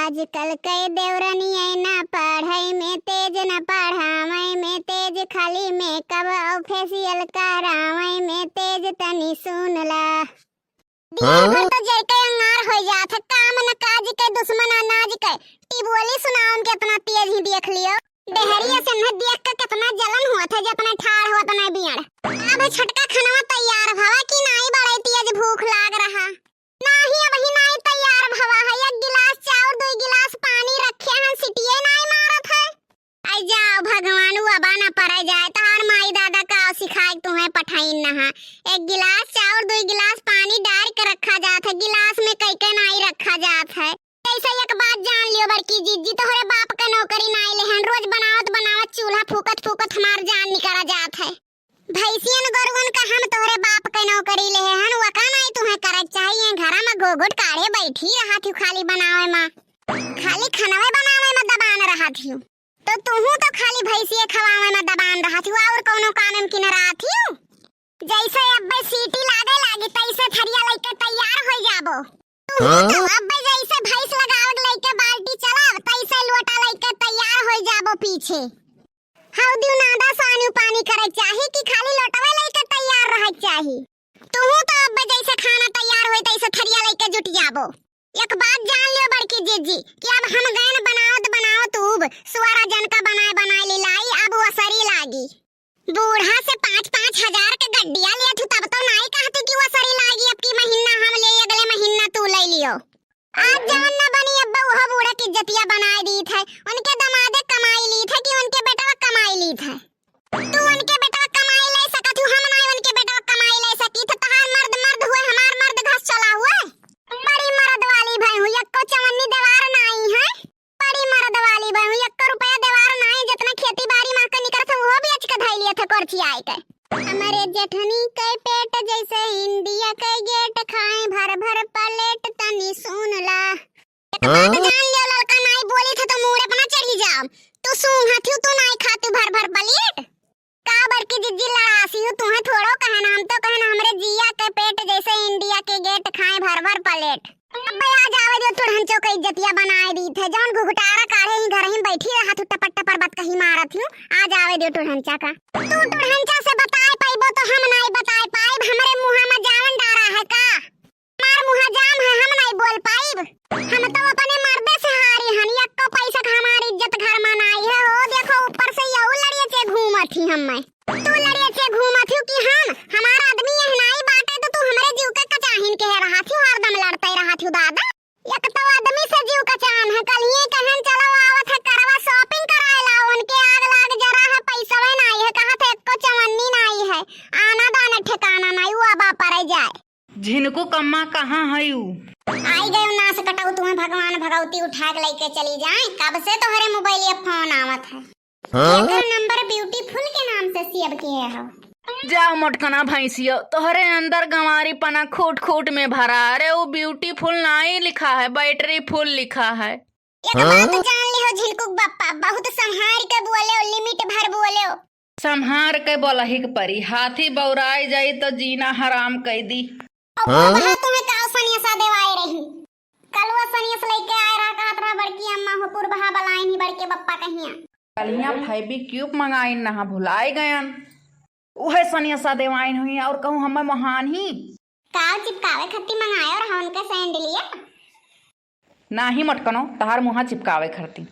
आजकल कई देवरनिया न पढ़ाई में तेज न पढ़ावई में तेज खाली मेकअप और फेशियल करावई में तेज तनी सुन ला दिन भर तो जैके अंगार हो जात काम न काज के दुश्मन अनाज के टिबोली सुनाऊं कितना तेज ही देख लियो देहरिया से न देख के कितना जलन हुआ था जितना ठाड़ हुआ तना बियाड़ अब छटका खाना तैयार भवा कि नहीं बड़े तेज भूख लाग रहा नाही अब ही नहीं तैयार भवा है एक गिलास चाउर 2 गिलास पानी रखे हैं सिटिए नहीं मारत है आई जाओ भगवान अब ना पड़े जाए तार माई दादा का सिखाए तुम्हें पठाइन नहा एक गिलास चाउर 2 गिलास पानी डाल के रखा जात है गिलास में कई के नहीं रखा जात है ऐसा एक बात जान लियो बड़की जीजी तोहरे बाप का नौकरी नहीं लेहन रोज बनावत चूल्हा फूकत फूकत हमार जान निकला जात है भैंसियन गोरुवन का हम तोहरे बाप के नौकरी ले हन वका नहीं तुम्हें करक चाहिए घर में गोगुट काढ़े बैठी रहा थी खाली बनावे में खाली खानावे बनावे में दबान रहा थी तो तुहू तो खाली भैंसिए खवावे में दबान रहा थी और कोनो काम में किन रहा थी जैसे अब सीटी लागे तैसे थरिया लेके तैयार हो जाबो तो अब जैसे भैंस लगावत लेके बाल्टी चलाव तैसे लोटा लेके तैयार हो जाबो पीछे हाउ दिउ नादा सानी पानी करे चाहे कि खाली लोटवे लेके तैयार रह चाहे तू तो अब जैसे खाना तैयार होई तैसे थरिया लेके जुट जाबो एक बात जान लियो बड़की जीजी कि अब हम गए बनावत उब सुवारा जन का बनाए लाई अब वो सरी लागी बूढ़ा से 5-5 हजार के गड्डिया ले थी तब तो नहीं कहते कि वो सरी लागी अब की महीना हम ले अगले महीना तू ले लियो आज जवन न बनी अब वो बूढ़ा की इज्जतिया बनाए दी थे उनके दमादे कमाई ली थे कि उनके बेटा कमाई ली थे तू उनके बेटा कमाई ले सकत हूं हम नहीं उनके बेटा कमाई ले सकी तो तहार मर्द हुए हमार मर्द घास चला हुआ बड़ी मर्द वाली भाई हूं एक को चवन्नी देवार नहीं है बड़ी मर्द वाली भाई हूं 1 रुपया देवार नहीं जितना खेती बाड़ी में के निकलत वो बेच के धई लिए थे करछी आए के हमारे जेठनी के पेट जैसे इंडिया के गेट खाए भर भर प्लेट तनी सुन ला एक बात जान लियो लड़का नहीं बोली थे तो मुंह अपना चढ़ी जाओ तू सूंघा थी तू नहीं खाती भर भर प्लेट का बड़की जिज्जी लड़ासी हूं तुम्हें थोड़ो कहना हम तो कहना हमरे जिया के पेट जैसे इंडिया के गेट खाए भर भर प्लेट अब आ जावे जो तुड़हन चो के इज्जतिया बनाए दी थे जौन घुघटारा काढ़े ही घर ही बैठी रहा तू टपट टपर बात कहीं मारत हूं आ जावे दे तुड़हनचा का तू तुड़हनचा से बताए पाइबो तो हम नहीं बताए पाइब हमरे मुंह में जावन डारा है का हमार मुंह जाम है हम नहीं बोल पाइब हम तो अपने मर्दे से हारी हन एक को पैसा का हमारी इज्जत घर में नहीं है ओ देखो ऊपर से यऊ लड़िए से घूमत ही हम मैं तू लड़िए से घूमत हूं कि हम हमारा आदमी यह नहीं बाटे तो तू हमरे जीव के कचाहिन कह रहा थी हरदम लड़ते रहा थी दादा एक तो आदमी से जीव कचान है कल ही कहन चलो आवत है करवा शॉपिंग कराए लाओ उनके आग लाग जरा है पैसा वे नहीं है कहा थे को चवन्नी नहीं है आना दाना ठिकाना नहीं वो अब पड़े जाए झिनको कम्मा कहां है उ आई गए नास कटाऊ तुम्हें भगवान भगवती उठा के लेके चली जाए कब से तोहरे मोबाइल ये फोन आवत है एकर नंबर ब्यूटीफुल के नाम से सेव किए हो जाओ मोटकना भैंसियो तोहरे अंदर गंवारी पना खूट में भरा अरे वो ब्यूटीफुल नहीं लिखा है बैटरी फुल लिखा है एक बात जान लियो झिलकुक बप्पा बहुत संहार के बोले लिमिट भर बोले संहार के बोलही के परी हाथी बौराई जाई तो जीना हराम कह दी वहां तुम्हें का सनियसा देवाए रही कलवा सनियस लेके आए रहा कहत रहा बड़की अम्मा हो पुरबहा बलाइन ही बड़के बप्पा कहिया कलिया फैबी क्यूब मंगाई नहा भुलाए गयन उहे सनियसा देवाइन हुई और कहूं हम महान ही काव चिपकावे खत्ती मंगाए और हम उनका सैंडलिया नाही मटकनो तहार मुहा चिपकावे खरती